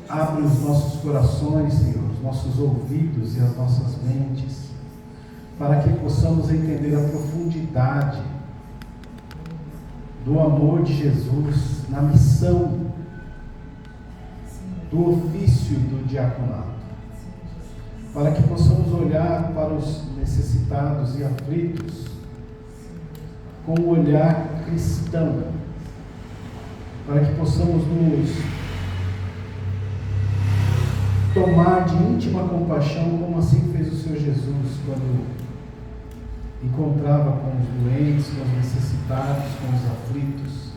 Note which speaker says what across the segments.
Speaker 1: Abre os nossos corações, Senhor, os nossos ouvidos e as nossas mentes, para que possamos entender a profundidade do amor de Jesus na missão do ofício do diaconato, para que possamos olhar para os necessitados e aflitos com um olhar cristão, para que possamos nos tomar de íntima compaixão, como assim fez o Senhor Jesus quando encontrava com os doentes, com os necessitados, com os aflitos.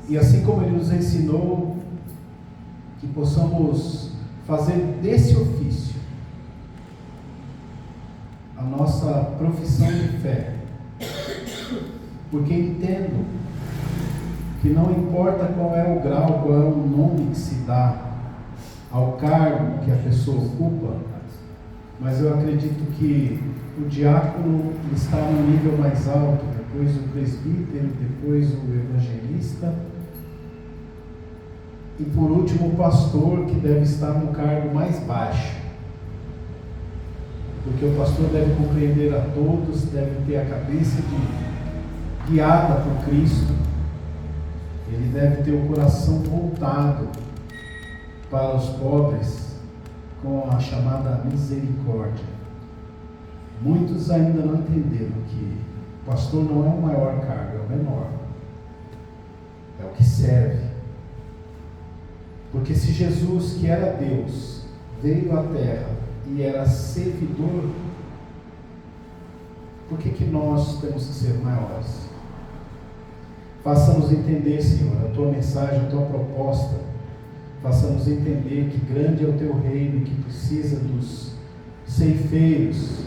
Speaker 1: E assim como Ele nos ensinou, que possamos fazer desse ofício a nossa profissão de fé, porque entendo que não importa qual é o grau, qual é o nome que se dá ao cargo que a pessoa ocupa, mas eu acredito que o diácono está no nível mais alto, depois o presbítero, depois o evangelista, e por último o pastor, que deve estar no cargo mais baixo, porque o pastor deve compreender a todos, deve ter a cabeça guiada por Cristo, ele deve ter o coração voltado para os pobres com a chamada misericórdia. Muitos ainda não entenderam que o pastor não é o maior cargo, é o menor, é o que serve. Porque se Jesus, que era Deus, veio à terra e era servidor, por que nós temos que ser maiores? Faça-nos entender, Senhor, a Tua mensagem, a Tua proposta. Faça-nos entender que grande é o Teu reino, que precisa dos ceifeiros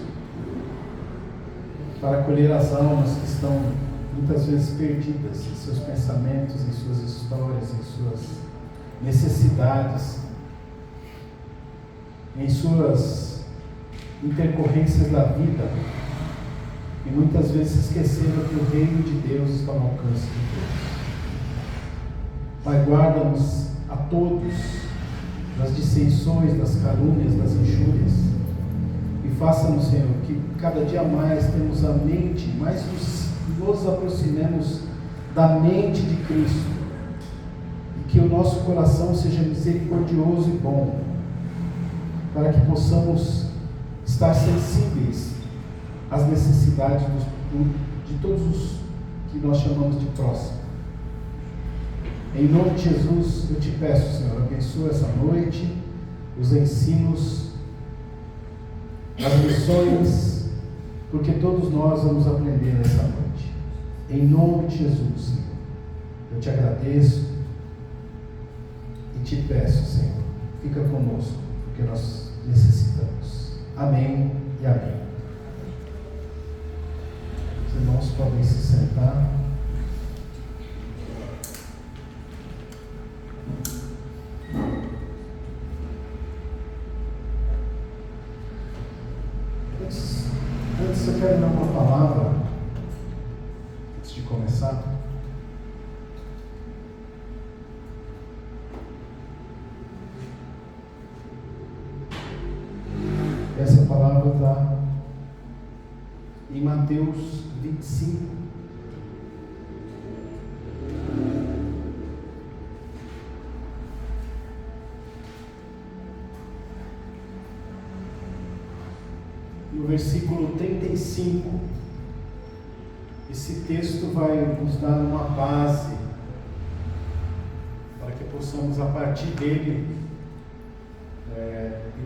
Speaker 1: para colher as almas que estão muitas vezes perdidas em seus pensamentos, em suas histórias, em suas necessidades, em suas intercorrências da vida, e muitas vezes esquecendo que o reino de Deus está ao alcance de todos. Pai, guarda-nos a todos das dissensões, das calúnias, das injúrias, e faça-nos, Senhor, que cada dia mais temos a mente, mais nos aproximemos da mente de Cristo, que o nosso coração seja misericordioso e bom, para que possamos estar sensíveis às necessidades de todos os que nós chamamos de próximo. Em nome de Jesus, eu te peço, Senhor, abençoa essa noite, os ensinos, as lições, porque todos nós vamos aprender nessa noite. Em nome de Jesus, Senhor, eu te agradeço e te peço, Senhor, fica conosco, porque nós necessitamos. Amém e amém. Os irmãos podem se sentar. Antes eu quero dar uma palavra, antes de começar. Essa palavra está em Mateus 25. No versículo 35, esse texto vai nos dar uma base para que possamos, a partir dele,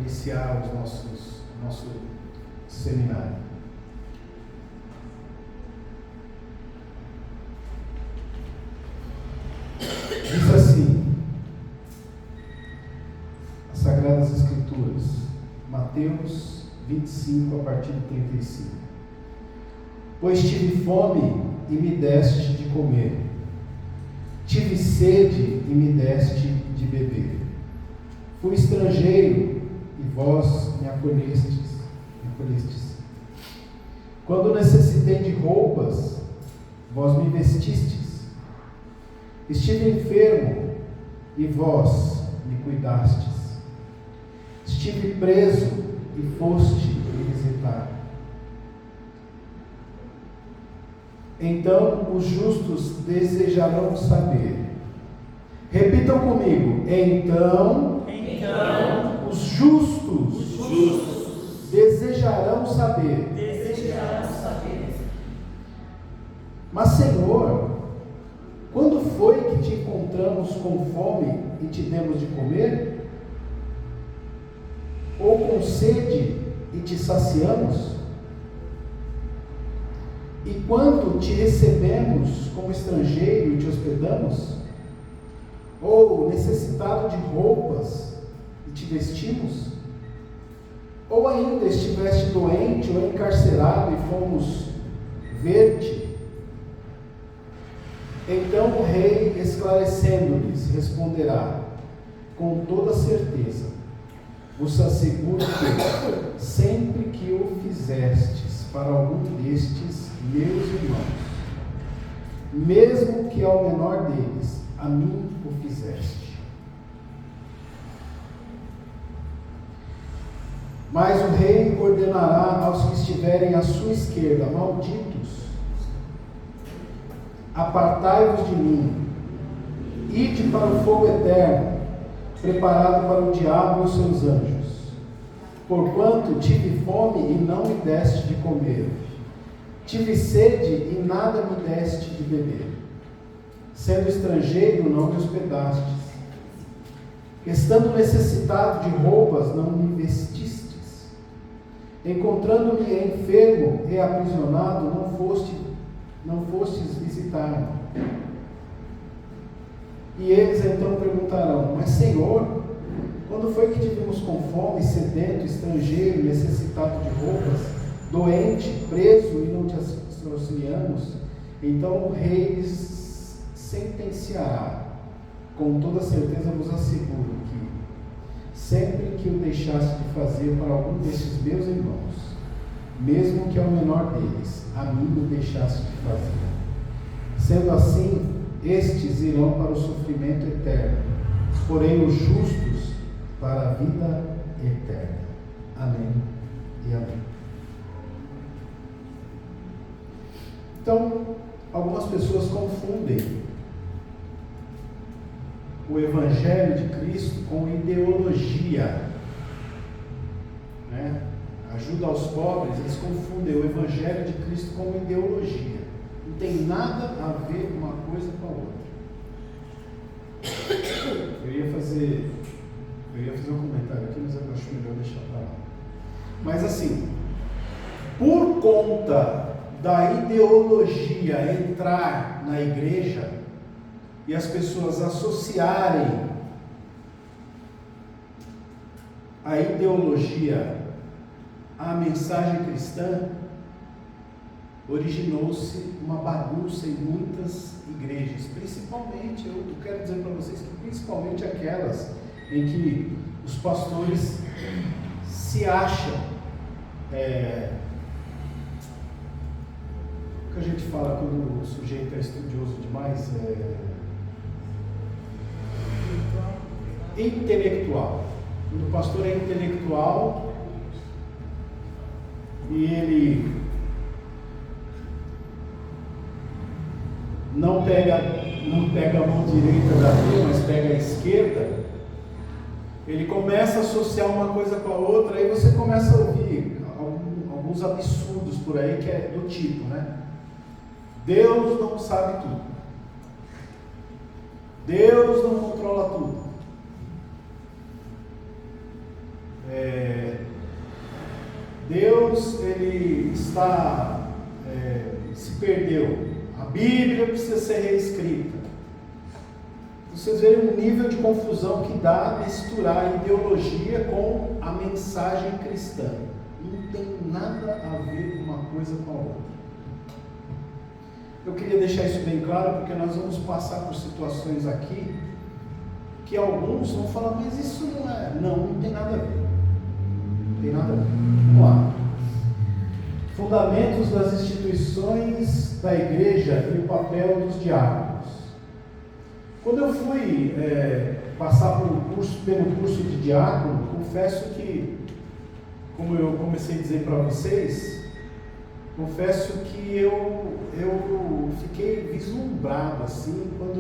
Speaker 1: iniciar o nosso seminário. Diz assim, as Sagradas Escrituras, Mateus 25, a partir de 35. Pois tive fome e me deste de comer, tive sede e me deste de beber, fui estrangeiro e vós me acolhestes. Quando necessitei de roupas, vós me vestistes. Estive enfermo e vós me cuidastes. Estive preso e foste me visitar. Então os justos desejarão saber. Repitam comigo. Então os justos desejarão saber. Mas, Senhor, quando foi que te encontramos com fome e te demos de comer? Ou com sede e te saciamos? E quando te recebemos como estrangeiro e te hospedamos? Ou necessitado de roupas e te vestimos? Ou ainda estiveste doente ou encarcerado e fomos ver-te? Então o rei, esclarecendo-lhes, responderá: com toda certeza, vos asseguro que, sempre que o fizestes para algum destes meus irmãos, mesmo que ao menor deles, a mim o fizeste. Mas o rei ordenará aos que estiverem à sua esquerda: malditos, apartai-vos de mim, ide para o fogo eterno, preparado para o diabo e os seus anjos. Porquanto tive fome e não me deste de comer, tive sede e nada me deste de beber, sendo estrangeiro não me hospedastes, estando necessitado de roupas não me vestistes, encontrando-me enfermo e aprisionado não fostes visitar-me. E eles então perguntarão: mas, Senhor, quando foi que te vimos com fome, sedento, estrangeiro, necessitado de roupas, doente, preso e não te auxiliamos? Então o rei lhes sentenciará: com toda certeza vos asseguro que, sempre que o deixasse de fazer para algum destes meus irmãos, mesmo que ao menor deles, a mim o deixasse de fazer. Sendo assim, estes irão para o sofrimento eterno, porém os justos para a vida eterna. Amém e amém. Então, algumas pessoas confundem o Evangelho de Cristo com ideologia, né? Ajuda aos pobres, eles confundem o Evangelho de Cristo com ideologia. Não tem nada a ver uma coisa com a outra. Eu ia fazer um comentário aqui, mas eu acho melhor deixar para lá. Mas assim, por conta da ideologia entrar na igreja e as pessoas associarem a ideologia à mensagem cristã, originou-se uma bagunça em muitas igrejas, principalmente, eu quero dizer para vocês que principalmente aquelas em que os pastores se acham, o que a gente fala quando o sujeito é estudioso demais, intelectual. Quando o pastor é intelectual e ele não pega a mão direita da Bíblia, mas pega a esquerda, ele começa a associar uma coisa com a outra, aí você começa a ouvir alguns absurdos por aí, que é do tipo, né? Deus não sabe tudo. Deus não controla tudo. Deus, ele se perdeu. A Bíblia precisa ser reescrita. Vocês veem o nível de confusão que dá misturar a ideologia com a mensagem cristã. Não tem nada a ver uma coisa com a outra. Eu queria deixar isso bem claro, porque nós vamos passar por situações aqui que alguns vão falar: mas isso não é. Não tem nada a ver. Não tem nada a ver. Vamos lá. Fundamentos das instituições da igreja e o papel dos diáconos. Quando eu fui passar pelo curso de diácono, confesso que, como eu comecei a dizer para vocês, confesso que eu fiquei vislumbrado assim, quando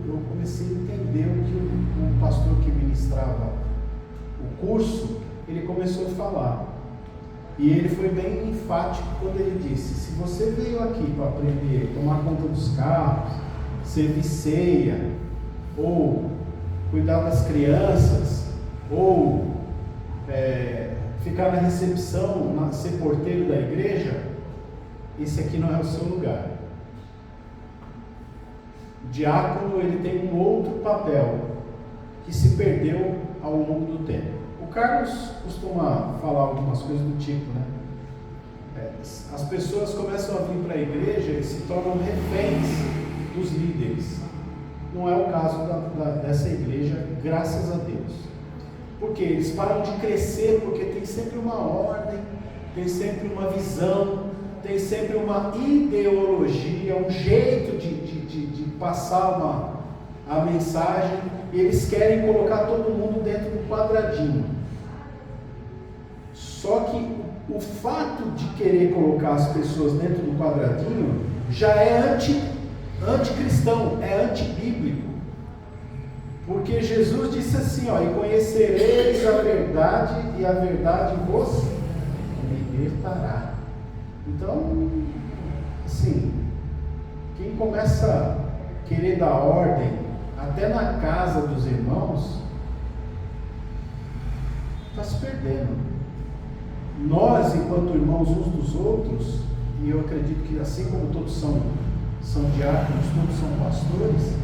Speaker 1: eu comecei a entender o que o pastor que ministrava o curso, ele começou a falar. E ele foi bem enfático quando ele disse: se você veio aqui para aprender a tomar conta dos carros, servir ceia, ou cuidar das crianças, ou ficar na recepção, ser porteiro da igreja, esse aqui não é o seu lugar. O diácono, ele tem um outro papel que se perdeu ao longo do tempo. O Carlos costuma falar algumas coisas do tipo, né? As pessoas começam a vir para a igreja e se tornam reféns dos líderes. Não é o caso dessa igreja, graças a Deus. Porque eles param de crescer, porque tem sempre uma ordem, tem sempre uma visão, tem sempre uma ideologia, um jeito de passar a mensagem, e eles querem colocar todo mundo dentro do quadradinho. Só que o fato de querer colocar as pessoas dentro do quadradinho já é anticristão, é antibíblico. Porque Jesus disse assim, e conhecereis a verdade, e a verdade vos libertará. Então, assim, quem começa a querer dar ordem, até na casa dos irmãos, está se perdendo. Nós, enquanto irmãos uns dos outros, e eu acredito que assim como todos são diáconos, todos são pastores,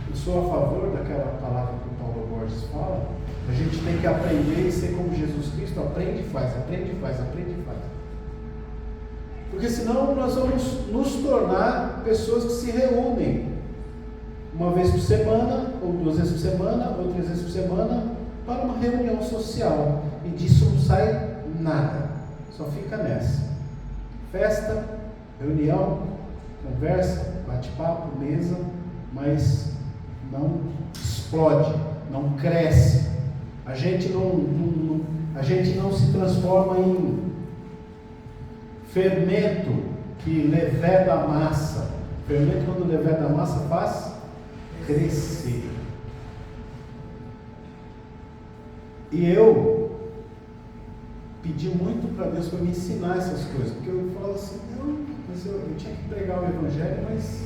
Speaker 1: eu sou a favor daquela palavra que o Paulo Borges fala, a gente tem que aprender e ser como Jesus Cristo, aprende e faz, aprende e faz, aprende e faz. Porque senão nós vamos nos tornar pessoas que se reúnem uma vez por semana, ou 2 vezes por semana, ou 3 vezes por semana, para uma reunião social, e disso não sai nada, só fica nessa: festa, reunião, conversa, bate-papo, mesa, mas não explode, não cresce. A gente não se transforma em fermento que leveda a massa. Fermento, quando leveda a massa, faz crescer. E eu pedi muito para Deus para me ensinar essas coisas, porque eu falava assim, mas eu tinha que pregar o Evangelho, mas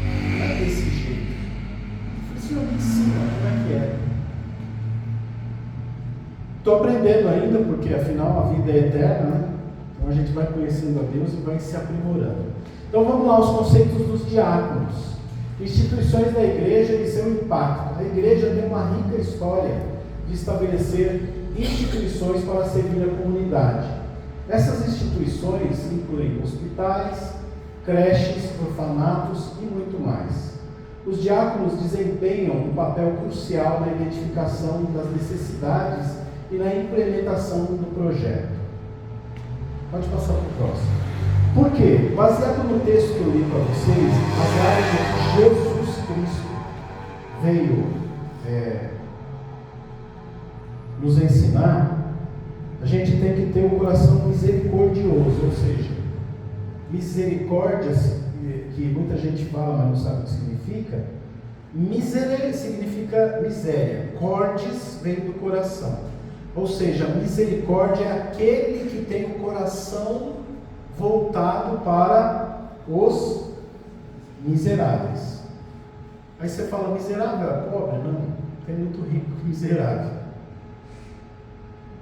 Speaker 1: não é desse jeito. Eu falei, Senhor, me ensina como é que é. Estou aprendendo ainda, porque afinal a vida é eterna, né? Então a gente vai conhecendo a Deus e vai se aprimorando. Então vamos lá, os conceitos dos diáconos. Instituições da igreja e seu impacto. A igreja tem uma rica história de estabelecer instituições para servir a comunidade. Essas instituições incluem hospitais, creches, orfanatos e muito mais. Os diáconos desempenham um papel crucial na identificação das necessidades e na implementação do projeto. Pode passar para o próximo. Por quê? Baseado no texto que eu li para vocês, baseado no que Jesus Cristo veio nos ensinar, a gente tem que ter um coração misericordioso, ou seja, misericórdia, que muita gente fala, mas não sabe o que significa. Misere significa miséria, cordes vem do coração, ou seja, misericórdia é aquele que tem o coração voltado para os miseráveis. Aí você fala, miserável é pobre? Não, tem muito rico que miserável.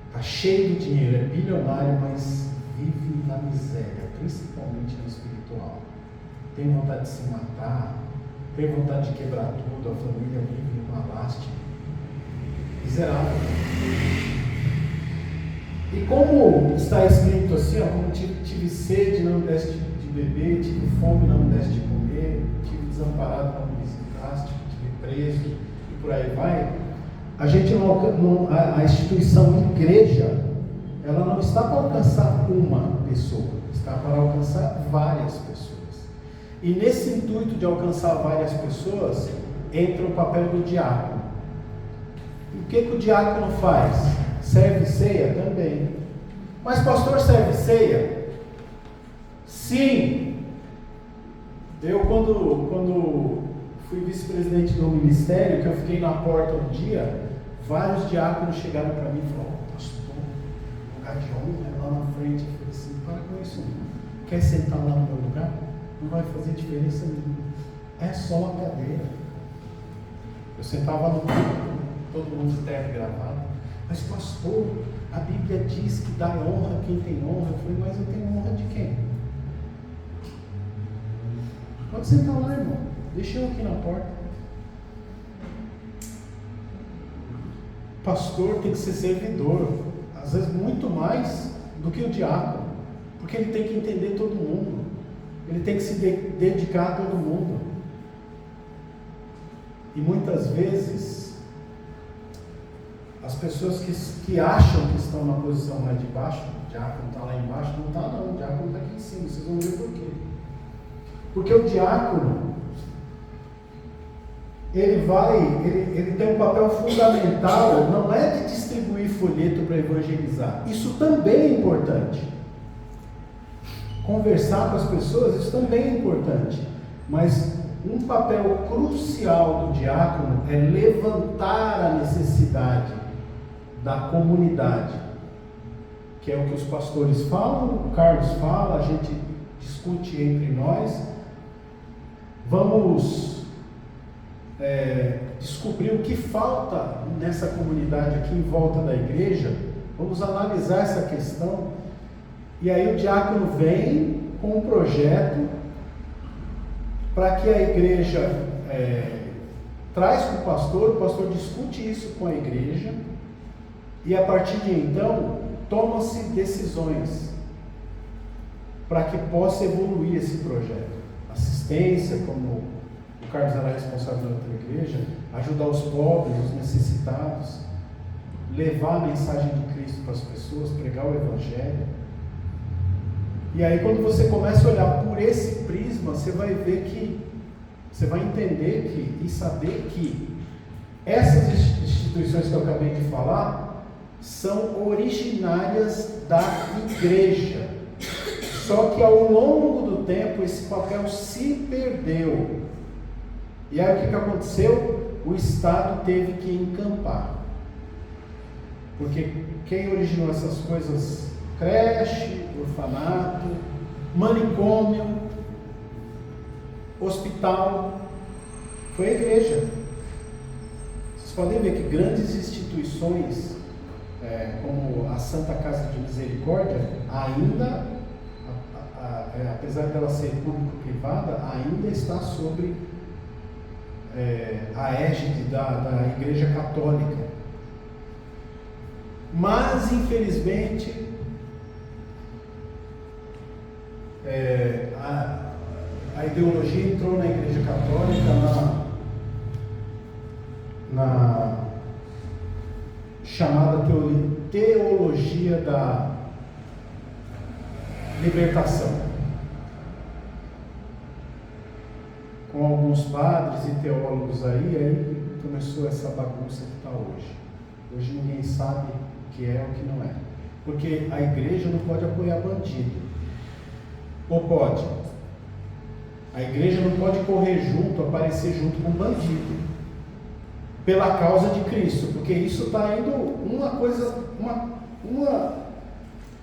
Speaker 1: Está cheio de dinheiro, é bilionário, mas vive na miséria, principalmente no espiritual. Tem vontade de se matar, tem vontade de quebrar tudo, a família vive uma lástima. Miserável. E como está escrito assim, como tive sede, não me deste de beber, tive fome, não me deste de comer, tive desamparado, não me visitaste, tive preso, e por aí vai. A instituição igreja, ela não está para alcançar uma pessoa, está para alcançar várias pessoas. E nesse intuito de alcançar várias pessoas, entra o papel do diácono. E o que o diácono faz? Serve ceia? Também. Mas pastor, serve ceia? Sim. Eu quando fui vice-presidente do ministério, que eu fiquei na porta um dia, vários diáconos chegaram para mim e falaram: pastor, lugar de honra lá na frente. Eu falei assim: para com isso, não. Quer sentar lá no meu lugar? Não vai fazer diferença nenhuma. É só uma cadeira. Eu sentava no banco, todo mundo de terno e gravata. Mas pastor, a Bíblia diz que dá honra a quem tem honra. Eu falei: mas eu tenho honra de quem? Pode sentar lá, irmão. Deixa eu aqui na porta. Pastor tem que ser servidor, às vezes muito mais do que o diácono, porque ele tem que entender todo mundo, ele tem que se dedicar a todo mundo. E muitas vezes as pessoas que acham que estão na posição lá de baixo, o diácono está lá embaixo, não está não, o diácono está aqui em cima, vocês vão ver por quê. Porque o diácono, ele tem um papel fundamental, não é de distribuir folheto para evangelizar, isso também é importante. Conversar com as pessoas, isso também é importante, mas um papel crucial do diácono é levantar a necessidade da comunidade, que é o que os pastores falam, o Carlos fala, a gente discute entre nós. Vamos descobrir o que falta nessa comunidade aqui em volta da igreja, vamos analisar essa questão, e aí o diácono vem com um projeto para que a igreja traz com o pastor discute isso com a igreja, e a partir de então, tomam-se decisões para que possa evoluir esse projeto. Assistência, como o Carlos era responsável da outra igreja, ajudar os pobres, os necessitados, levar a mensagem de Cristo para as pessoas, pregar o Evangelho. E aí quando você começa a olhar por esse prisma, você vai ver que, você vai entender que, e saber que essas instituições que eu acabei de falar são originárias da igreja. Só que ao longo do tempo esse papel se perdeu. E aí o que aconteceu? O Estado teve que encampar. Porque quem originou essas coisas? Creche, orfanato, manicômio, hospital, foi a igreja. Vocês podem ver que grandes instituições, como a Santa Casa de Misericórdia, ainda, apesar dela ser público-privada, ainda está sobre a égide da Igreja Católica. Mas, infelizmente, a ideologia entrou na Igreja Católica na chamada teologia da libertação, com alguns padres e teólogos aí começou essa bagunça que está hoje. Hoje ninguém sabe o que é ou o que não é, porque a igreja não pode apoiar bandido. Ou pode? A igreja não pode correr junto, aparecer junto com bandido, pela causa de Cristo, porque isso está indo uma coisa,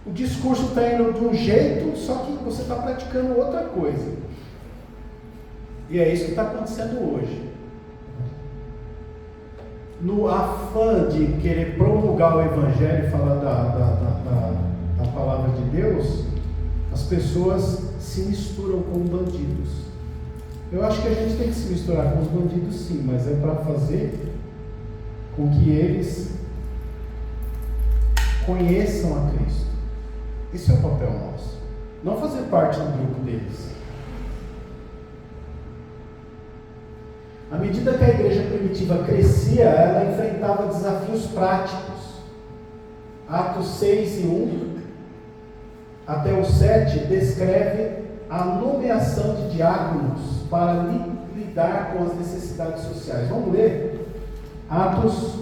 Speaker 1: o discurso está indo de um jeito, só que você está praticando outra coisa. E é isso que está acontecendo hoje. No afã de querer promulgar o Evangelho e falar da palavra de Deus, as pessoas se misturam com bandidos. Eu acho que a gente tem que se misturar com os bandidos sim, mas é para fazer com que eles conheçam a Cristo. Esse é o papel nosso. Não fazer parte do grupo deles. À medida que a igreja primitiva crescia, ela enfrentava desafios práticos. Atos 6 e 1 até o 7 descreve a nomeação de diáconos para lidar com as necessidades sociais. Vamos ler? Atos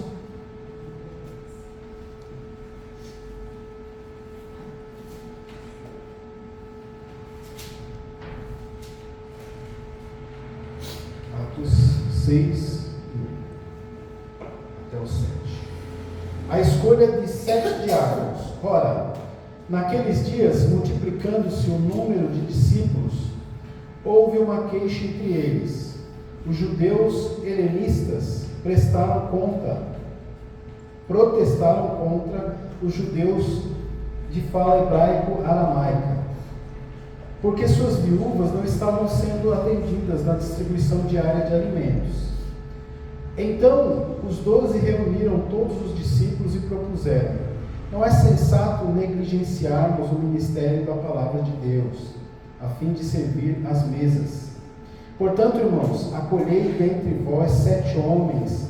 Speaker 1: até o 7. A escolha de 7 diáconos. Ora, naqueles dias, multiplicando-se o número de discípulos, houve uma queixa entre eles. Os judeus helenistas protestaram contra os judeus de fala hebraico-aramaica, porque suas viúvas não estavam sendo atendidas na distribuição diária de alimentos. Então, os 12 reuniram todos os discípulos e propuseram: não é sensato negligenciarmos o ministério da palavra de Deus, a fim de servir às mesas. Portanto, irmãos, acolhei dentre vós 7 homens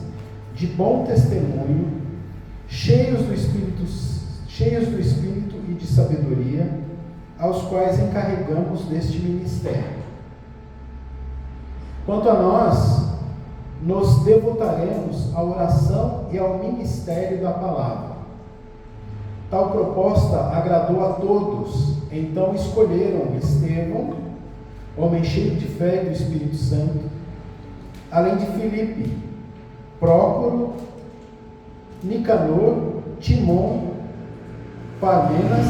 Speaker 1: de bom testemunho, cheios do Espírito e de sabedoria, aos quais encarregamos deste ministério. Quanto a nós, nos devotaremos à oração e ao ministério da palavra. Tal proposta agradou a todos, então escolheram Estevão, homem cheio de fé e do Espírito Santo, além de Filipe, Prócoro, Nicanor, Timon, Parmenas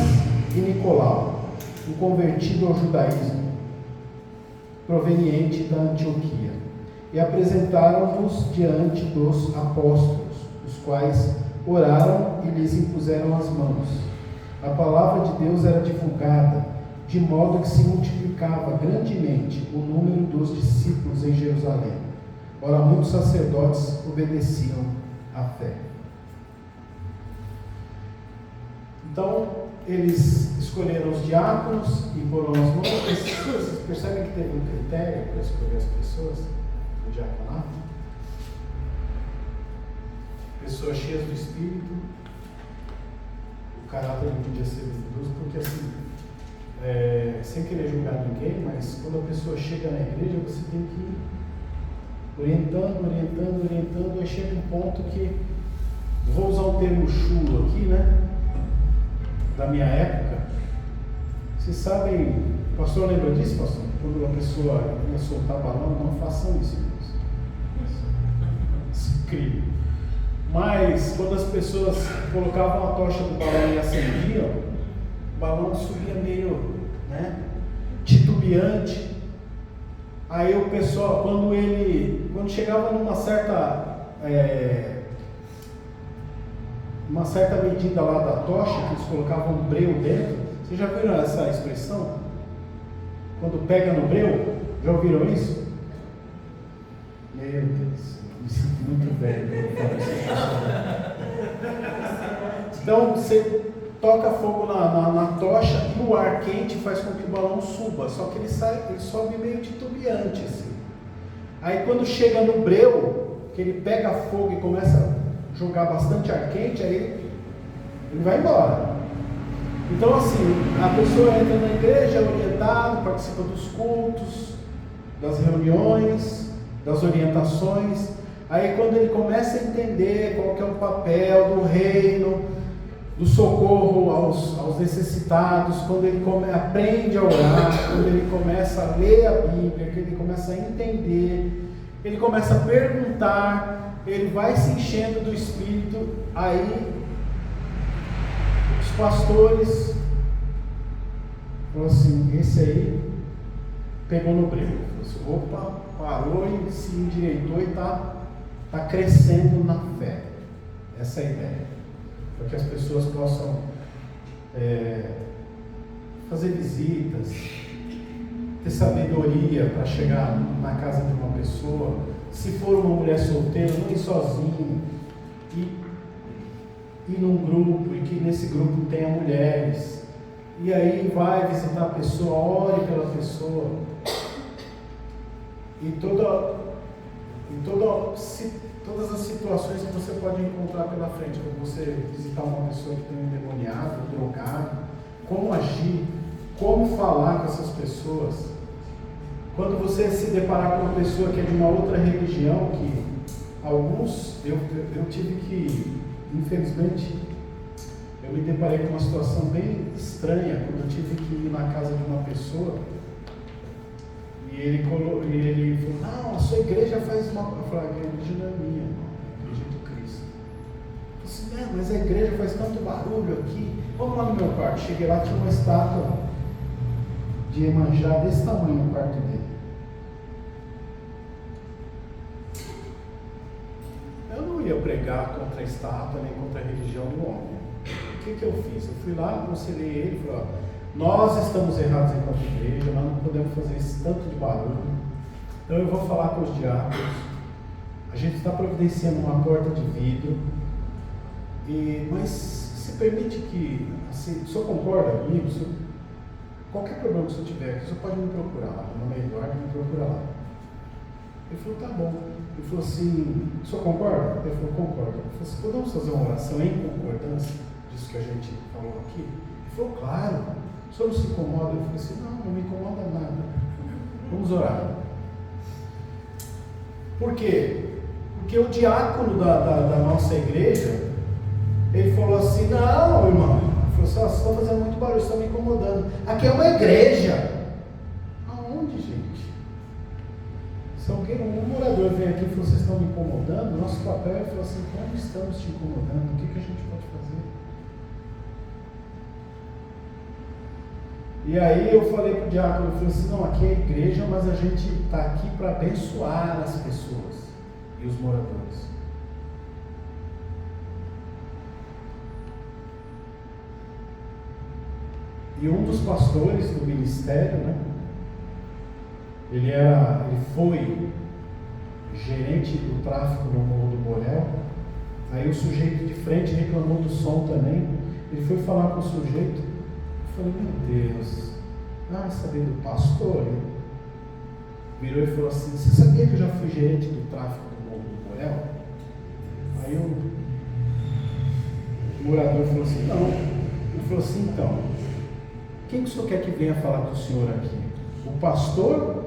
Speaker 1: e Nicolau, um convertido ao judaísmo, proveniente da Antioquia, e apresentaram-nos diante dos apóstolos, os quais oraram e lhes impuseram as mãos. A palavra de Deus era divulgada, de modo que se multiplicava grandemente o número dos discípulos em Jerusalém. Ora, muitos sacerdotes obedeciam à fé. Então, eles escolheram os diáconos e foram as mãos. Vocês percebem que teve um critério para escolher as pessoas do diaconato? Pessoas cheias do Espírito. O caráter não podia ser duvidoso, porque assim, sem querer julgar ninguém, mas quando a pessoa chega na igreja, você tem que ir orientando, aí chega um ponto que, vou usar o termo chulo aqui, né? Da minha época. Vocês sabem, o pastor lembra disso, pastor? Quando uma pessoa ia soltar balão, não façam isso, irmãos. Incrível. Mas quando as pessoas colocavam a tocha do balão e acendiam, o balão subia meio, titubeante. Aí o pessoal, quando chegava numa certa medida lá da tocha, que eles colocavam um breu dentro. Vocês já viram essa expressão? Quando pega no breu, já ouviram isso? Meu Deus, me sinto muito velho. Então você toca fogo na tocha e o ar quente faz com que o balão suba, só que ele sobe meio titubeante assim. Aí quando chega no breu, que ele pega fogo e começa a jogar bastante ar quente, aí ele vai embora. Então assim, a pessoa entra na igreja, é orientada, participa dos cultos, das reuniões, das orientações. Aí quando ele começa a entender qual que é o papel do reino, do socorro aos necessitados, quando ele aprende a orar, quando ele começa a ler a Bíblia, que ele começa a entender, ele começa a perguntar, ele vai se enchendo do Espírito. Aí os pastores falaram assim: esse aí pegou no breu. Assim, opa, parou e se endireitou e está crescendo na fé. Essa é a ideia. Para que as pessoas possam fazer visitas, ter sabedoria para chegar na casa de uma pessoa. Se for uma mulher solteira, não ir sozinho, ir num grupo, e que nesse grupo tenha mulheres, e aí vai visitar a pessoa, ore pela pessoa, todas as situações que você pode encontrar pela frente, quando você visitar uma pessoa que tem um endemoniado, drogado, como agir, como falar com essas pessoas. Quando você se deparar com uma pessoa que é de uma outra religião, que alguns, eu tive que, infelizmente, eu me deparei com uma situação bem estranha, quando eu tive que ir na casa de uma pessoa, e ele falou: não, a sua igreja faz uma... Eu falei: a igreja não é minha, a igreja é do Cristo. a igreja faz tanto barulho aqui. Vamos lá no meu quarto. Cheguei lá, tinha uma estátua de Iemanjá desse tamanho no quarto dele. Eu não ia pregar contra a estátua nem contra a religião do homem. O que eu fiz? Eu fui lá, aconselhei ele e falei: ó, nós estamos errados enquanto igreja, nós não podemos fazer esse tanto de barulho. Então eu vou falar com os diáconos. A gente está providenciando uma porta de vidro. Mas se permite que, assim, o senhor concorda comigo? Qualquer problema que o senhor tiver aqui, o senhor pode me procurar lá. Meu nome é Eduardo, me procura lá. Ele falou: tá bom. Ele falou assim: o senhor concorda? Ele falou: concordo. Ele falou assim: podemos fazer uma oração em concordância disso que a gente falou aqui? Ele falou: claro. O senhor não se incomoda? Eu falei assim: não me incomoda nada. Vamos orar. Por quê? Porque o diácono da nossa igreja, ele falou assim: não, irmão. Ele falou assim: vocês estão fazendo muito barulho, estão me incomodando. Aqui é uma igreja. Aonde, gente? Se alguém, um morador vem aqui e falou: vocês estão me incomodando, nosso papel é falar assim: como estamos te incomodando? O que a gente pode fazer? E aí eu falei para o diácono, eu falei assim: não, aqui é a igreja, mas a gente está aqui para abençoar as pessoas e os moradores. E um dos pastores do ministério, né, ele foi gerente do tráfico no Morro do Borel. Aí o sujeito de frente reclamou do som também. Ele foi falar com o sujeito. Eu falei: meu Deus, saber do pastor? Ele virou e falou assim: você sabia que eu já fui gerente do tráfico do Morro do Borel? Aí o morador falou assim: não. Ele falou assim: então, quem que o senhor quer que venha falar com o senhor aqui? O pastor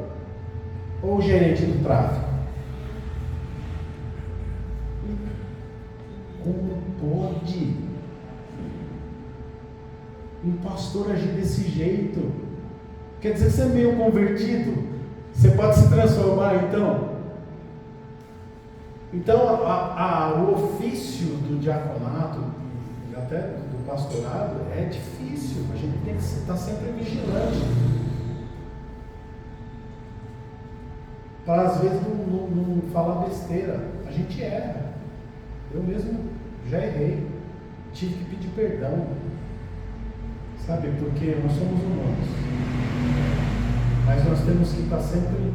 Speaker 1: ou o gerente do tráfico? Como pode um pastor agir desse jeito? Quer dizer, você é meio convertido, você pode se transformar então? Então o ofício do diaconato e até do pastorado é difícil. A gente tem que estar sempre vigilante para às vezes não falar besteira. A gente erra. Eu mesmo já errei, tive que pedir perdão, sabe, porque nós somos humanos, mas nós temos que estar sempre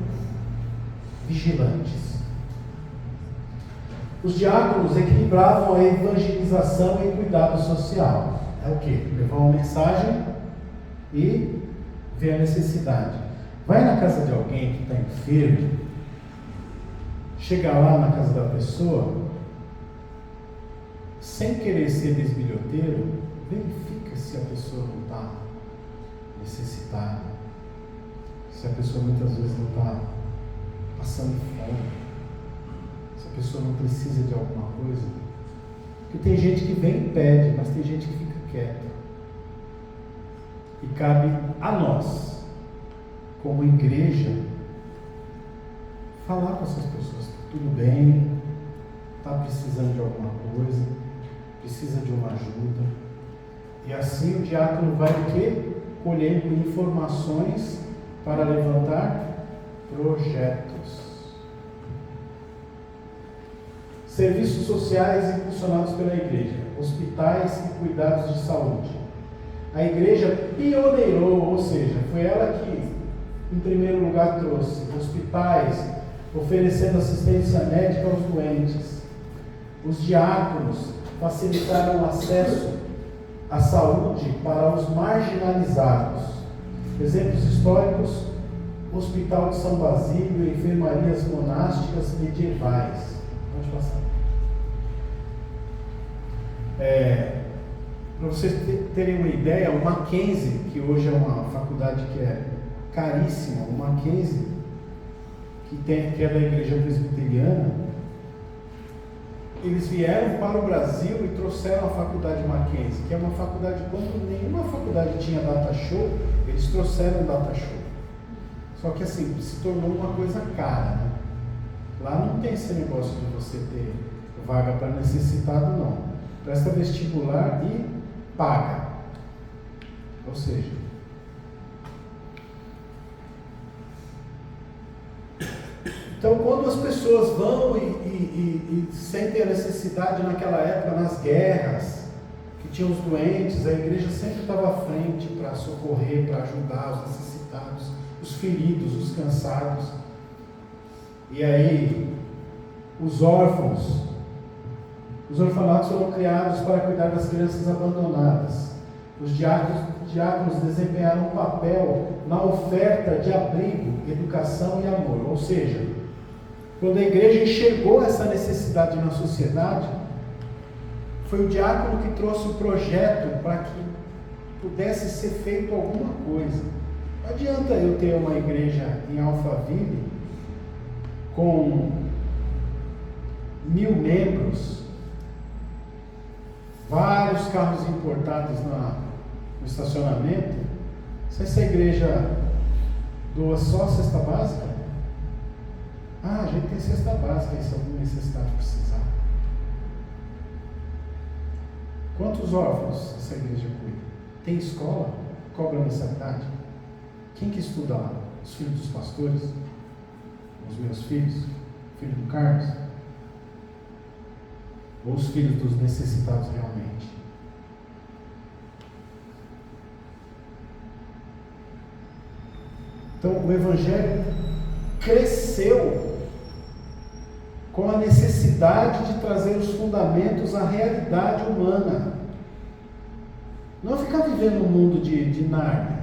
Speaker 1: vigilantes. Os diáconos equilibravam a evangelização e cuidado social. É o quê? Levar uma mensagem e ver a necessidade. Vai na casa de alguém que está enfermo, chega lá na casa da pessoa, sem querer ser desbilhoteiro, verifica se a pessoa não está necessitada, se a pessoa muitas vezes não está passando fome, se a pessoa não precisa de alguma coisa. Porque tem gente que vem e pede, mas tem gente que fica quieta. E cabe a nós, como igreja, falar com essas pessoas: tudo bem, está precisando de alguma coisa, precisa de uma ajuda. E assim o diácono vai o quê? Colhendo informações para levantar projetos. Serviços sociais impulsionados pela igreja, hospitais e cuidados de saúde. A igreja pioneirou, ou seja, foi ela que em primeiro lugar trouxe hospitais, oferecendo assistência médica aos doentes. Os diáconos facilitaram o acesso à saúde para os marginalizados. Exemplos históricos: Hospital de São Basílio e enfermarias monásticas medievais. Pode passar. Para vocês terem uma ideia, o Mackenzie, que hoje é uma faculdade que é caríssima, o Mackenzie, que é da igreja presbiteriana, eles vieram para o Brasil e trouxeram a faculdade Mackenzie, que é uma faculdade, quando nenhuma faculdade tinha data show, eles trouxeram data show. Só que assim, se tornou uma coisa cara, né? Lá não tem esse negócio de você ter vaga para necessitado, não. presta vestibular e paga. Ou seja, então quando as pessoas vão e sentem a necessidade naquela época, nas guerras, que tinham os doentes, a igreja sempre estava à frente para socorrer, para ajudar os necessitados, os feridos, os cansados. E aí, os órfãos, os orfanatos foram criados para cuidar das crianças abandonadas. Os diáconos desempenharam um papel na oferta de abrigo, educação e amor. Ou seja, quando a igreja enxergou essa necessidade na sociedade, foi o diácono que trouxe o projeto para que pudesse ser feito alguma coisa. Não adianta eu ter uma igreja em Alphaville com 1000 membros, vários carros importados no estacionamento, se essa igreja doa só a cesta básica. A gente tem cesta básica, se algum necessitado precisar. Quantos órfãos essa igreja cuida? Tem escola? Cobra mensalidade? Quem que estuda lá? Os filhos dos pastores? Os meus filhos? Filho do Carlos? Ou os filhos dos necessitados realmente? Então o Evangelho cresceu com a necessidade de trazer os fundamentos à realidade humana. Não ficar vivendo no mundo de Nárnia.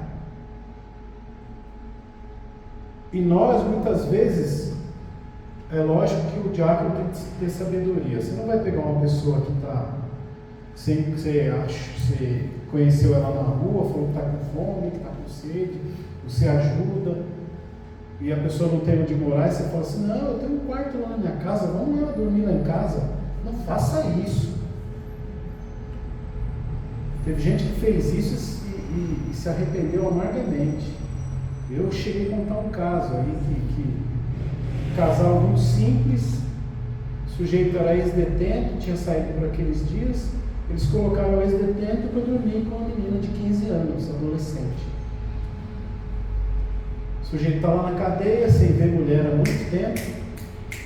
Speaker 1: E nós, muitas vezes, é lógico que o diácono tem que ter sabedoria. Você não vai pegar uma pessoa que está, sempre que você conheceu ela na rua, falou que está com fome, que está com sede, você ajuda, e a pessoa não tem onde morar, e você fala assim, não, eu tenho um quarto lá na minha casa, vamos lá dormir lá em casa. Não faça isso. Teve gente que fez isso e se arrependeu amargamente. Eu cheguei a contar um caso aí que um casal muito simples, o sujeito era ex-detento, tinha saído por aqueles dias, eles colocaram o ex-detento para dormir com uma menina de 15 anos, adolescente. O sujeito está lá na cadeia, sem ver mulher há muito tempo,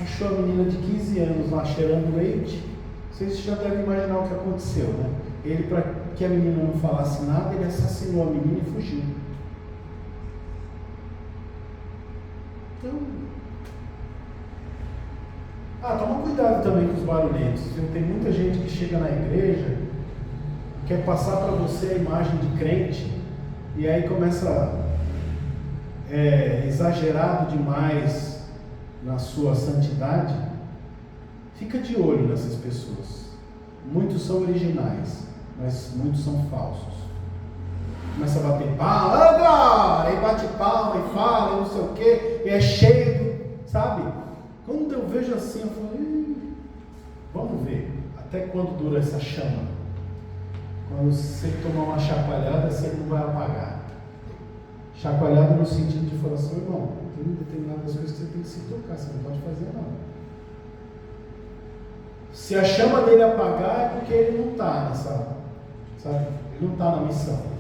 Speaker 1: achou a menina de 15 anos lá cheirando leite. Vocês já devem imaginar o que aconteceu, né? Ele, para que a menina não falasse nada, ele assassinou a menina e fugiu. Então, toma cuidado também com os barulhentos. Tem muita gente que chega na igreja, quer passar para você a imagem de crente, e aí começa exagerado demais na sua santidade. Fica de olho nessas pessoas. Muitos são originais, mas muitos são falsos. Começa a bater palma, glória, e bate palma e fala, e não sei o que, e é cheio, sabe? Quando eu vejo assim, eu falo, vamos ver até quando dura essa chama. Quando você tomar uma chacoalhada, você não vai apagar. Chacoalhada no sentido de falar assim, irmão, tem determinadas coisas que você tem que se tocar, você não pode fazer não. Se a chama dele apagar, é porque ele não está nessa, sabe? Ele não está na missão.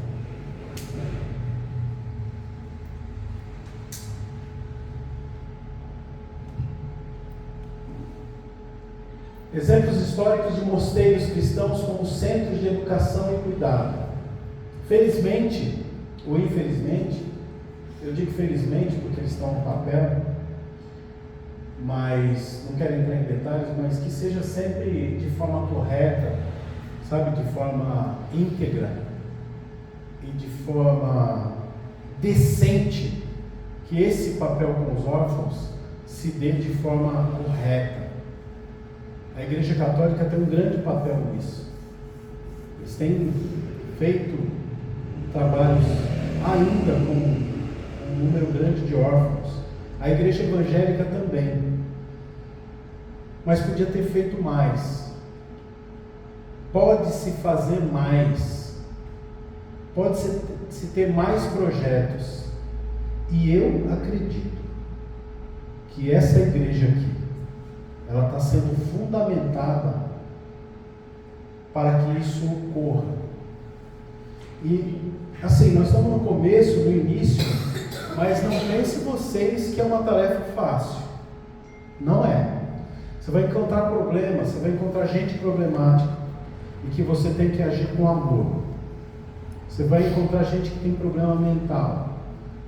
Speaker 1: Exemplos históricos de mosteiros cristãos como centros de educação e cuidado. Felizmente, ou infelizmente, eu digo felizmente porque eles estão no papel, mas não quero entrar em detalhes, mas que seja sempre de forma correta, sabe, de forma íntegra e de forma decente, que esse papel com os órfãos se dê de forma correta. A Igreja Católica tem um grande papel nisso. Eles têm feito trabalhos ainda com um número grande de órfãos. A Igreja Evangélica também. Mas podia ter feito mais. Pode-se fazer mais. Pode-se ter mais projetos. E eu acredito que essa igreja aqui, ela está sendo fundamentada para que isso ocorra. E assim, nós estamos no começo, no início, mas não pense vocês que é uma tarefa fácil. Não é. Você vai encontrar problemas, você vai encontrar gente problemática e que você tem que agir com amor. Você vai encontrar gente que tem problema mental,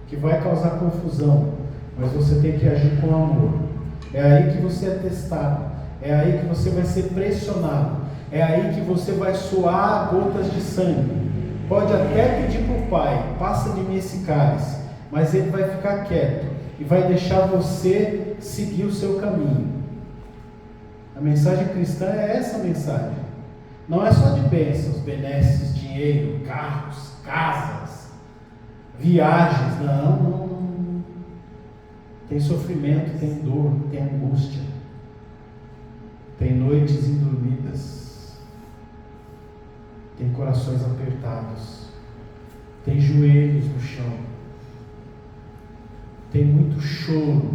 Speaker 1: que vai causar confusão, mas você tem que agir com amor. É aí que você é testado, é aí que você vai ser pressionado, é aí que você vai suar gotas de sangue. Pode até pedir para o Pai, passa de mim esse cálice, mas Ele vai ficar quieto e vai deixar você seguir o seu caminho. A mensagem cristã é essa mensagem. Não é só de bênçãos, benesses, dinheiro, carros, casas, viagens. Não. Tem sofrimento, tem dor, tem angústia, tem noites indormidas, tem corações apertados, tem joelhos no chão, tem muito choro,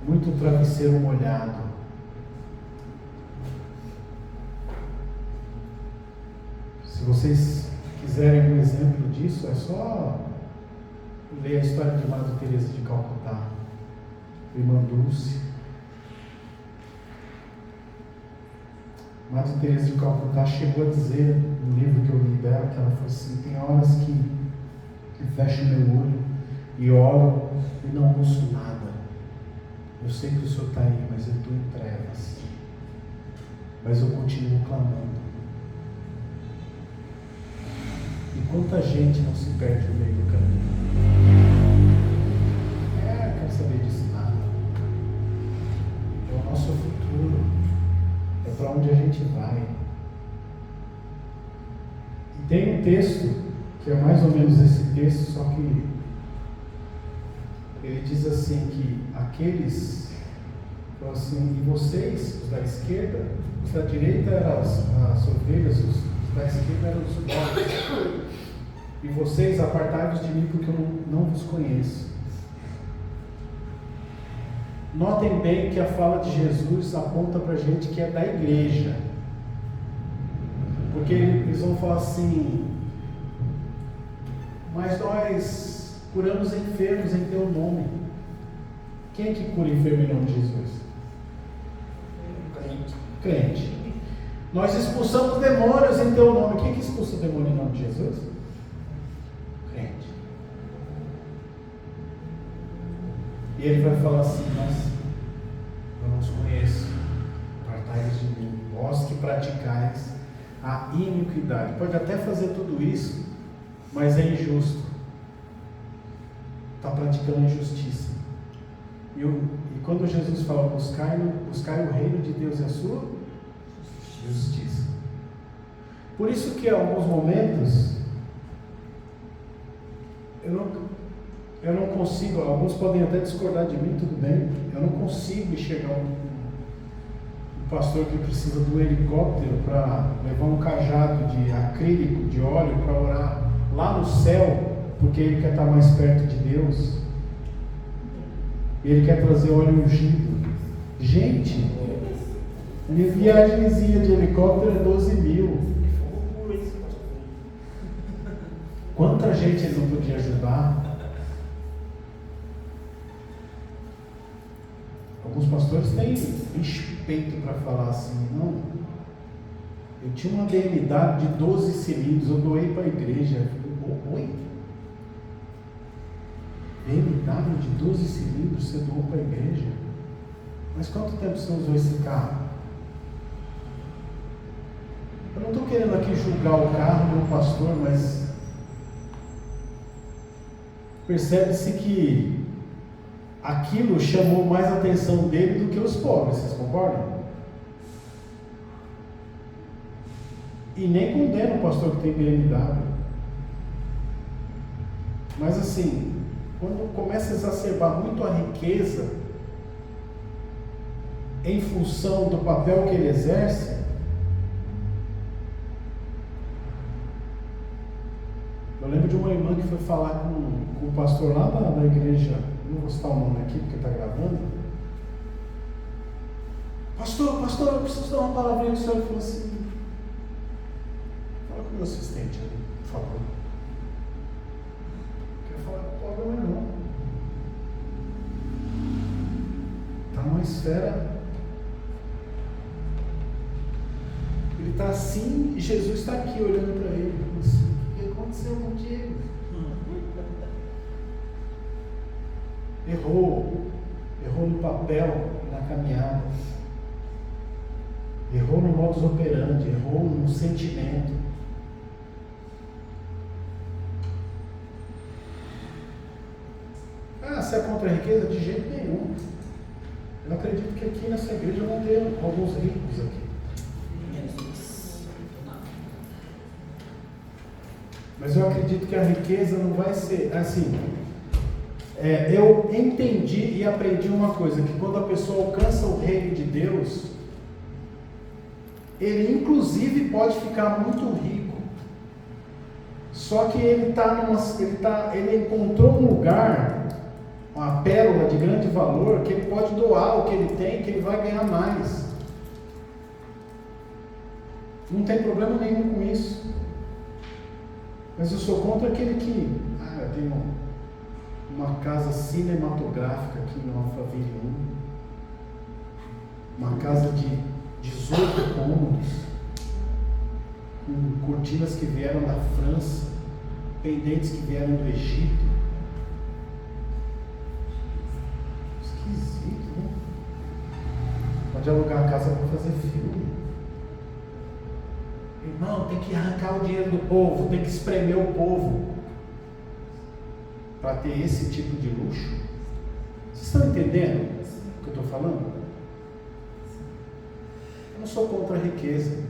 Speaker 1: muito travesseiro molhado. Se vocês quiserem um exemplo disso, é só ler a história de Madre Teresa de Calcutá, irmã Dulce. Madre Teresa de Calcutá chegou a dizer no livro que eu li dela, que ela falou assim: tem horas que fecho meu olho e oro e não ouço nada. Eu sei que o Senhor está aí, mas eu estou em trevas. Mas eu continuo clamando. E quanta gente não se perde no meio do caminho? Não quero saber disso nada. É o nosso futuro. É para onde a gente vai. E tem um texto que é mais ou menos esse texto, só que ele diz assim que aqueles, assim, e vocês, os da esquerda, os da direita eram as ovelhas, os da esquerda eram os bodes. E vocês apartai-vos de mim porque eu não vos conheço. Notem bem que a fala de Jesus aponta para a gente que é da igreja. Porque eles vão falar assim: mas nós curamos enfermos em teu nome. Quem é que cura enfermo em nome de Jesus? Crente. Nós expulsamos demônios em teu nome. Quem que expulsa o demônio em nome de Jesus? Crente. E ele vai falar assim: mas eu não os conheço. Apartai-vos de mim, vós que praticais a iniquidade. Pode até fazer tudo isso, mas é injusto. Está praticando injustiça. E quando Jesus fala buscai o reino de Deus e a sua justiça. Por isso que em alguns momentos eu não consigo, alguns podem até discordar de mim, tudo bem, eu não consigo enxergar um pastor que precisa de um helicóptero para levar um cajado de acrílico, de óleo, para orar lá no céu, porque ele quer estar mais perto de Deus, ele quer trazer óleo ungido. Gente, minha viagemzinha de helicóptero é 12 mil. Quanta gente ele não podia ajudar? Alguns pastores têm peito para falar assim: não, eu tinha uma BMW de 12 cilindros, eu doei para a igreja. Oi? BMW de 12 cilindros você doou para a igreja? Mas quanto tempo você usou esse carro? Eu não estou querendo aqui julgar o carro do pastor, mas percebe-se que aquilo chamou mais a atenção dele do que os pobres, vocês concordam? E nem condeno o pastor que tem BMW. Mas assim, quando começa a exacerbar muito a riqueza em função do papel que ele exerce, eu lembro de uma irmã que foi falar com o pastor lá da igreja, não vou citar o nome aqui porque está gravando. Pastor, eu preciso dar uma palavrinha com o senhor. Ele falou assim: meu assistente ali, por favor. Quer falar com o pobre, meu irmão? Está numa esfera. Ele está assim e Jesus está aqui olhando para ele. Assim, o que aconteceu contigo? Errou no papel, na caminhada. Errou no modus operandi, errou no sentimento. Você é contra a riqueza? De jeito nenhum. Eu acredito que aqui nessa igreja vão ter alguns ricos aqui. Mas eu acredito que a riqueza não vai ser assim. Eu entendi e aprendi uma coisa, que quando a pessoa alcança o reino de Deus, ele inclusive pode ficar muito rico. Só que ele encontrou um lugar, uma pérola de grande valor, que ele pode doar o que ele tem, que ele vai ganhar mais. Não tem problema nenhum com isso. Mas eu sou contra aquele que, eu tenho uma casa cinematográfica aqui no Alphaville 1, uma casa de 18 cômodos, com cortinas que vieram da França, pendentes que vieram do Egito. Esquisito, né? Pode alugar a casa para fazer filme. Irmão, tem que arrancar o dinheiro do povo, tem que espremer o povo para ter esse tipo de luxo. Vocês estão entendendo o que eu estou falando? Eu não sou contra a riqueza,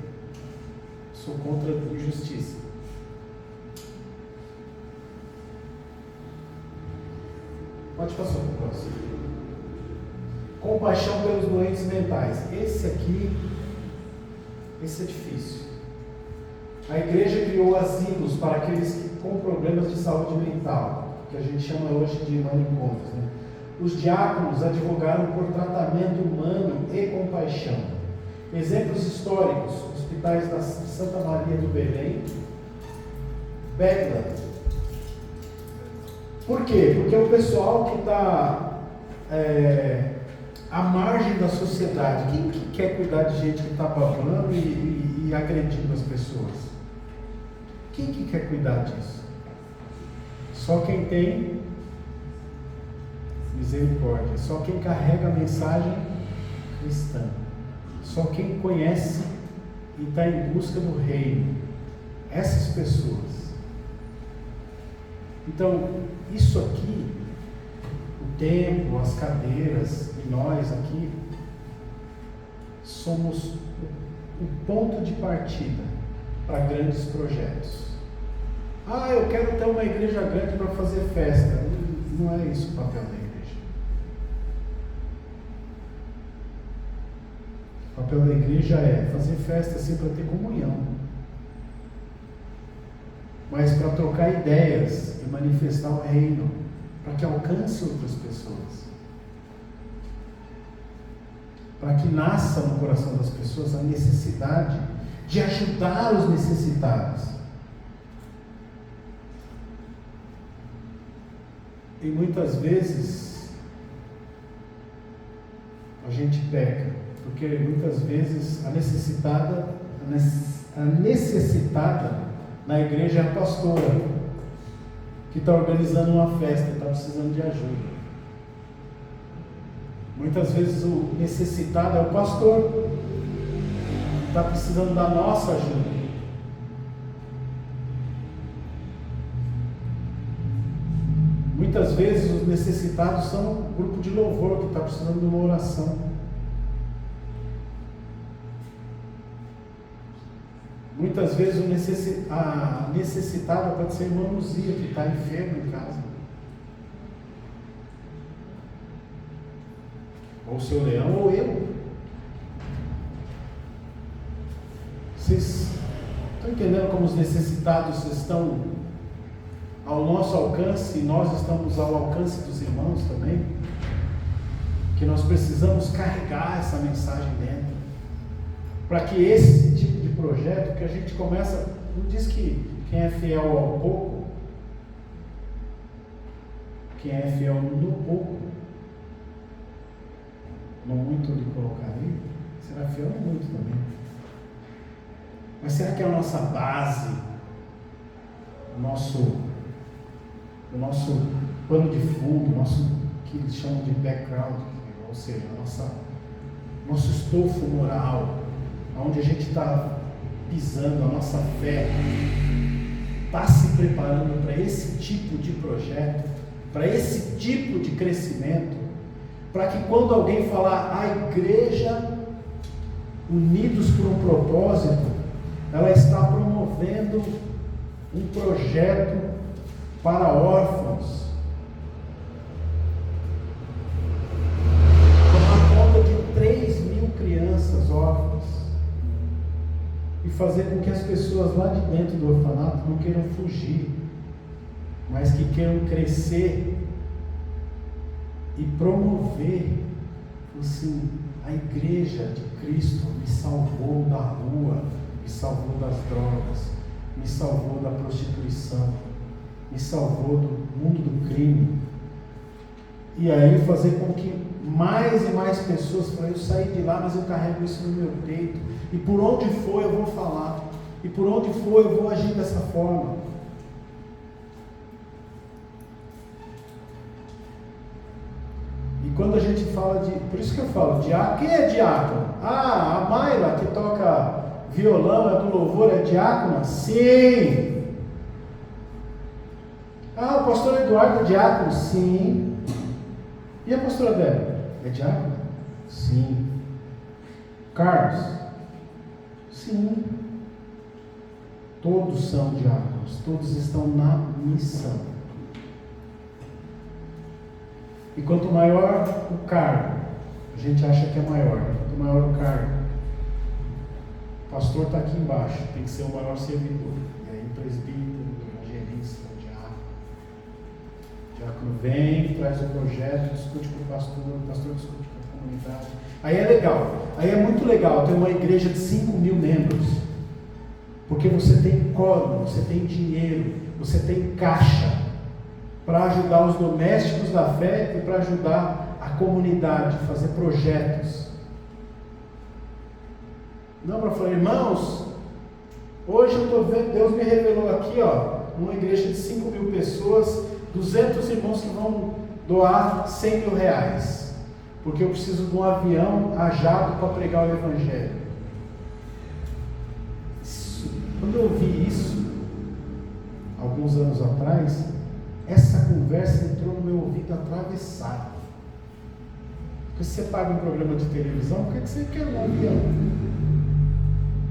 Speaker 1: sou contra a injustiça. Pode passar para o próximo. Compaixão pelos doentes mentais. Esse é difícil. A igreja criou asilos para aqueles com problemas de saúde mental, que a gente chama hoje de manicômios, né? Os diáconos advogaram por tratamento humano e compaixão. Exemplos históricos: hospitais de Santa Maria do Belém, Bethlehem. Por quê? Porque o pessoal que está à margem da sociedade, quem que quer cuidar de gente que está babando e agredindo as pessoas? Quem que quer cuidar disso? Só quem tem misericórdia, só quem carrega a mensagem cristã, só quem conhece e está em busca do reino, essas pessoas. Então, isso aqui, o templo, as cadeiras e nós aqui, somos o ponto de partida para grandes projetos. Eu quero ter uma igreja grande para fazer festa. Não é isso o papel da igreja. O papel da igreja é fazer festa assim para ter comunhão, mas para trocar ideias e manifestar o reino, para que alcance outras pessoas, para que nasça no coração das pessoas a necessidade de ajudar os necessitados. E muitas vezes a gente peca, porque muitas vezes a necessitada na igreja é a pastora, que está organizando uma festa e está precisando de ajuda. Muitas vezes o necessitado é o pastor, que está precisando da nossa ajuda. Muitas vezes os necessitados são o grupo de louvor que está precisando de uma oração. Muitas vezes a necessitada pode ser a irmã Luzia, que está enferma em casa. Ou o seu Leão, ou eu. Vocês estão entendendo como os necessitados estão ao nosso alcance e nós estamos ao alcance dos irmãos também? Que nós precisamos carregar essa mensagem dentro, para que esse tipo de projeto que a gente começa, não diz que quem é fiel ao pouco, quem é fiel no pouco, no muito lhe colocarei, será fiel no muito também. Mas será que é a nossa base, o nosso pano de fundo, nosso que eles chamam de background, ou seja, nosso estofo moral, onde a gente está pisando, a nossa fé, está se preparando para esse tipo de projeto, para esse tipo de crescimento, para que quando alguém falar a igreja unidos por um propósito, ela está promovendo um projeto para órfãos, tomar conta de 3.000 crianças órfãs e fazer com que as pessoas lá de dentro do orfanato não queiram fugir, mas que queiram crescer e promover, assim, a igreja de Cristo me salvou da rua, me salvou das drogas, me salvou da prostituição, me salvou do mundo do crime. E aí fazer com que mais e mais pessoas falem, eu saí de lá, mas eu carrego isso no meu peito, e por onde for eu vou falar, e por onde for eu vou agir dessa forma. E quando a gente fala de, por isso que eu falo, diácono, quem é diácono? Ah, a Mayla que toca violão, é do louvor, é diácona? Sim. Ah, o pastor Eduardo é diácono? Sim. E a pastora Débora? É diácono? Sim. Carlos? Sim. Todos são diáconos, todos estão na missão. E quanto maior o cargo, a gente acha que é maior, quanto maior o cargo, o pastor está aqui embaixo, tem que ser o maior servidor. E aí o presbítero, o evangelista, o diácono vem, traz o projeto, discute com o pastor discute com a comunidade. Aí é legal, aí é muito legal ter uma igreja de 5.000 membros, porque você tem código, você tem dinheiro, você tem caixa para ajudar os domésticos da fé e para ajudar a comunidade a fazer projetos. Não para falar, irmãos, hoje eu estou vendo, Deus me revelou aqui, ó, uma igreja de 5.000 pessoas, 200 irmãos que vão doar 100.000 reais, porque eu preciso de um avião a jato para pregar o evangelho. Quando eu ouvi isso, alguns anos atrás, essa conversa entrou no meu ouvido atravessado. Porque se você paga um programa de televisão, por que você quer um avião?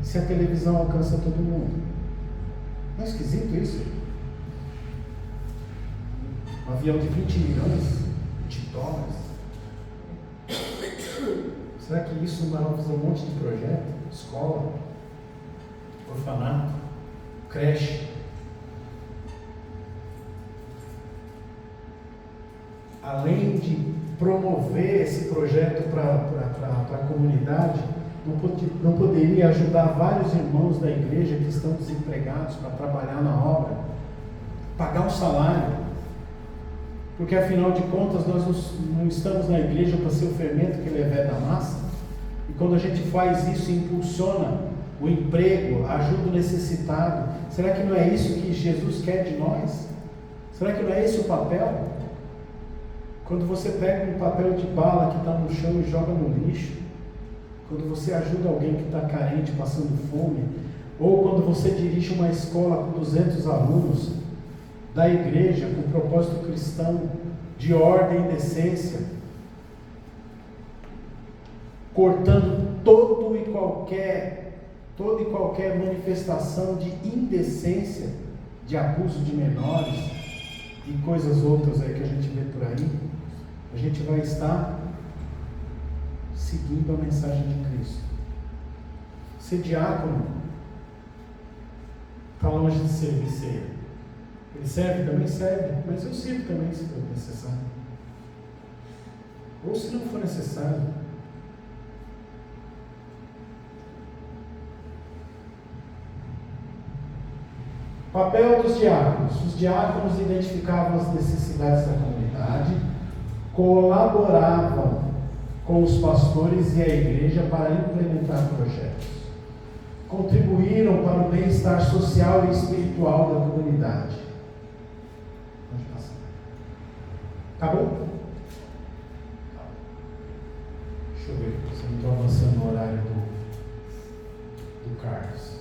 Speaker 1: Se a televisão alcança todo mundo. Não é esquisito isso? Um avião de 20 milhões de dólares. Será que isso não vai fazer um monte de projeto? Escola, orfanato, creche. Além de promover esse projeto para a comunidade, não poderia ajudar vários irmãos da igreja que estão desempregados para trabalhar na obra, pagar um salário, porque afinal de contas nós não estamos na igreja para ser o fermento que leveda a massa, e quando a gente faz isso, impulsiona o emprego, ajuda o necessitado. Será que não é isso que Jesus quer de nós? Será que não é esse o papel? Quando você pega um papel de bala que está no chão e joga no lixo, quando você ajuda alguém que está carente, passando fome, ou quando você dirige uma escola com 200 alunos da igreja, com propósito cristão, de ordem e decência, cortando toda e qualquer manifestação de indecência, de abuso de menores e coisas outras aí que a gente vê por aí, a gente vai estar seguindo a mensagem de Cristo. Ser diácono está longe de servir ceia. Ele serve? Também serve, mas eu sirvo também se for necessário. Ou se não for necessário. Papel dos diáconos. Os diáconos identificavam as necessidades da comunidade, colaboravam com os pastores e a igreja para implementar projetos. Contribuíram para o bem-estar social e espiritual da comunidade. Pode passar. Acabou? Deixa eu ver se eu não estou avançando no horário do Carlos.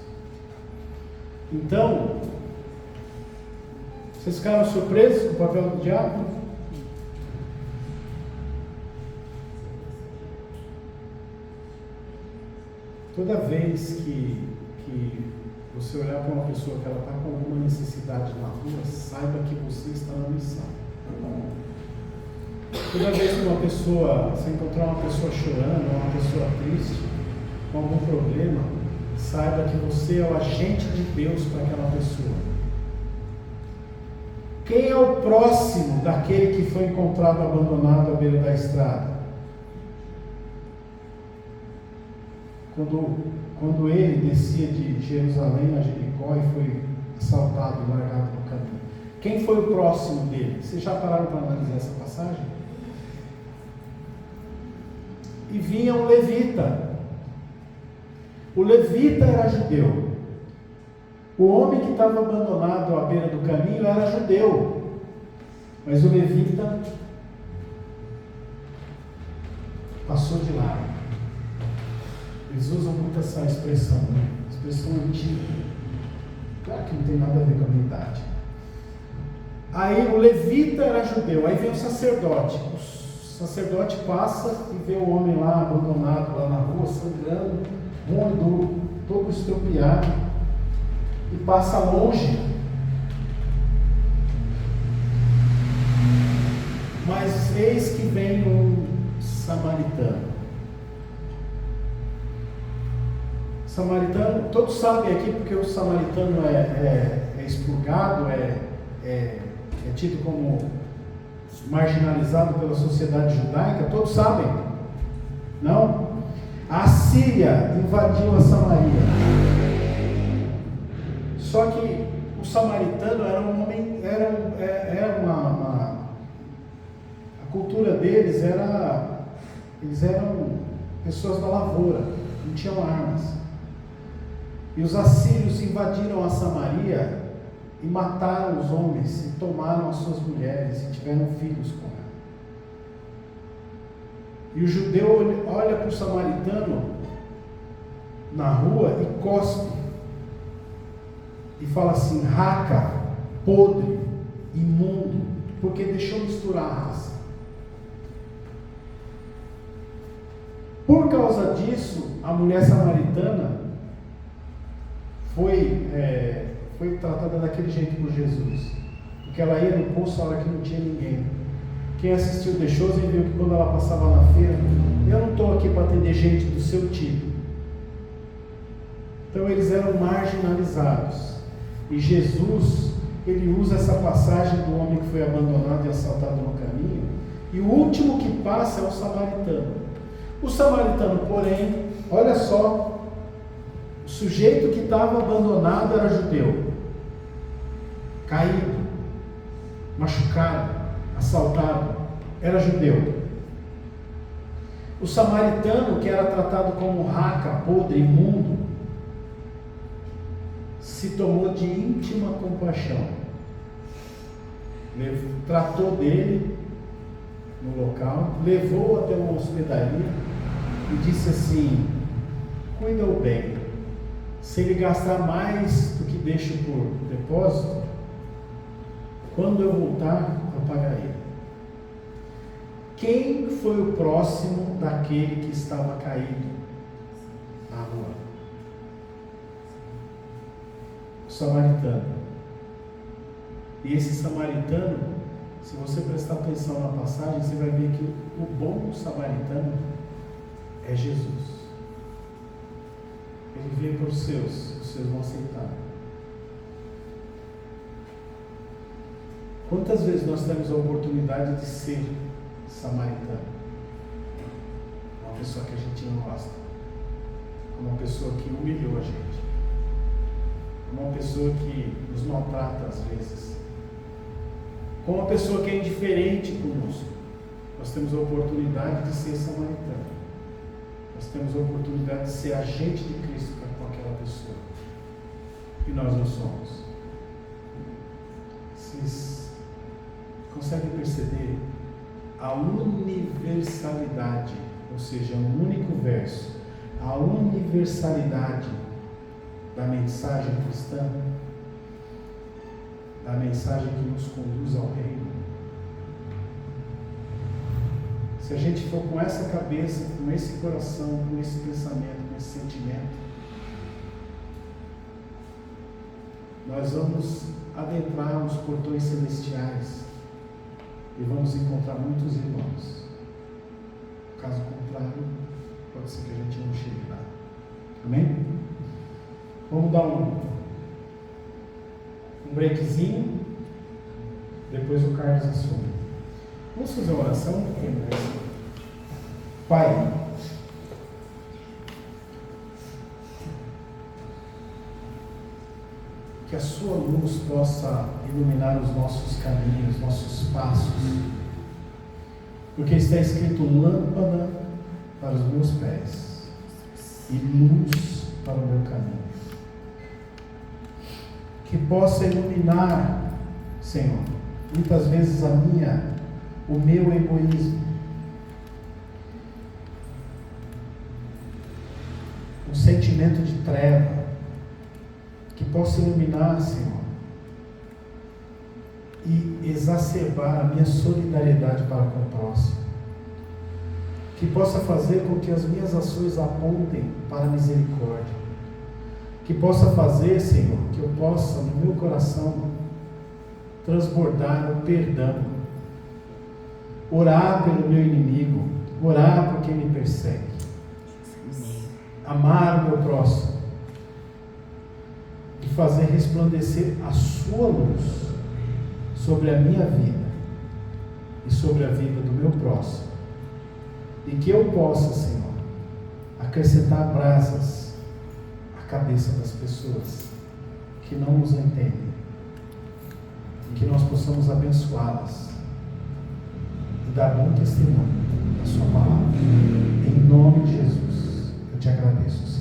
Speaker 1: Então, vocês ficaram surpresos com o papel do diácono? Toda vez que você olhar para uma pessoa que ela está com alguma necessidade na rua, saiba que você está na missão. Toda vez que você encontrar uma pessoa chorando, uma pessoa triste, com algum problema, saiba que você é o agente de Deus para aquela pessoa. Quem é o próximo daquele que foi encontrado abandonado à beira da estrada? Quando ele descia de Jerusalém a Jericó e foi assaltado e largado no caminho. Quem foi o próximo dele? Vocês já pararam para analisar essa passagem? E vinha um levita. O levita era judeu. O homem que estava abandonado à beira do caminho era judeu. Mas o levita passou de lado. Eles usam muito essa expressão, né? Expressão antiga. Claro que não tem nada a ver com a minha idade. Aí o levita era judeu, aí vem o sacerdote. O sacerdote passa e vê o homem lá abandonado, lá na rua, sangrando, mundo, todo estropiado, e passa longe. Mas eis que vem um samaritano. Samaritano, todos sabem aqui porque o samaritano é expurgado, é tido como marginalizado pela sociedade judaica, todos sabem, não? A Síria invadiu a Samaria, só que o samaritano era um homem, a cultura deles eles eram pessoas da lavoura, não tinham armas. E os assírios invadiram a Samaria e mataram os homens, e tomaram as suas mulheres, e tiveram filhos com ela. E o judeu olha para o samaritano na rua e cospe, e fala assim: raca, podre, imundo, porque deixou misturar a raça. Por causa disso, a mulher samaritana foi tratada daquele jeito por Jesus, porque ela ia no poço a hora que não tinha ninguém. Quem assistiu The Chosen viu que quando ela passava na feira, eu não estou aqui para atender gente do seu tipo. Então eles eram marginalizados, e Jesus, ele usa essa passagem do homem que foi abandonado e assaltado no caminho, e o último que passa é o samaritano. O samaritano, porém, olha só, o sujeito que estava abandonado era judeu, caído, machucado, assaltado, era judeu. O samaritano, que era tratado como raca, podre, imundo, se tomou de íntima compaixão, tratou dele no local, levou até uma hospedaria e disse assim: cuida-o bem. Se ele gastar mais do que deixo por depósito, quando eu voltar, eu pagarei. Quem foi o próximo daquele que estava caído na rua? O samaritano. E esse samaritano, se você prestar atenção na passagem, você vai ver que o bom samaritano é Jesus. Ele veio para os seus vão aceitar. Quantas vezes nós temos a oportunidade de ser samaritano? Uma pessoa que a gente não gosta, uma pessoa que humilhou a gente. como uma pessoa que nos maltrata às vezes, como uma pessoa que é indiferente conosco. Nós temos a oportunidade de ser samaritano. Nós temos a oportunidade de ser agente de Cristo com aquela pessoa. E nós não somos. Vocês conseguem perceber a universalidade, ou seja, um único verso, a universalidade da mensagem cristã, da mensagem que nos conduz ao reino? Se a gente for com essa cabeça, com esse coração, com esse pensamento, com esse sentimento, nós vamos adentrar os portões celestiais e vamos encontrar muitos irmãos. Caso contrário, pode ser que a gente não chegue lá. Amém? Vamos dar um breakzinho, depois o Carlos assume. Vamos fazer uma oração? Pai, que a sua luz possa iluminar os nossos caminhos, nossos passos, porque está escrito lâmpada para os meus pés e luz para o meu caminho. Que possa iluminar, Senhor, muitas vezes o meu egoísmo, um sentimento de treva, que possa iluminar, Senhor, e exacerbar a minha solidariedade para com o próximo, que possa fazer com que as minhas ações apontem para a misericórdia, que possa fazer, Senhor, que eu possa no meu coração transbordar o perdão, orar pelo meu inimigo, orar por quem me persegue, amar o meu próximo e fazer resplandecer a sua luz sobre a minha vida e sobre a vida do meu próximo, e que eu possa, Senhor, acrescentar brasas à cabeça das pessoas que não nos entendem, e que nós possamos abençoá-las e dar bom testemunho da sua palavra. Em nome de Jesus, eu te agradeço, Senhor.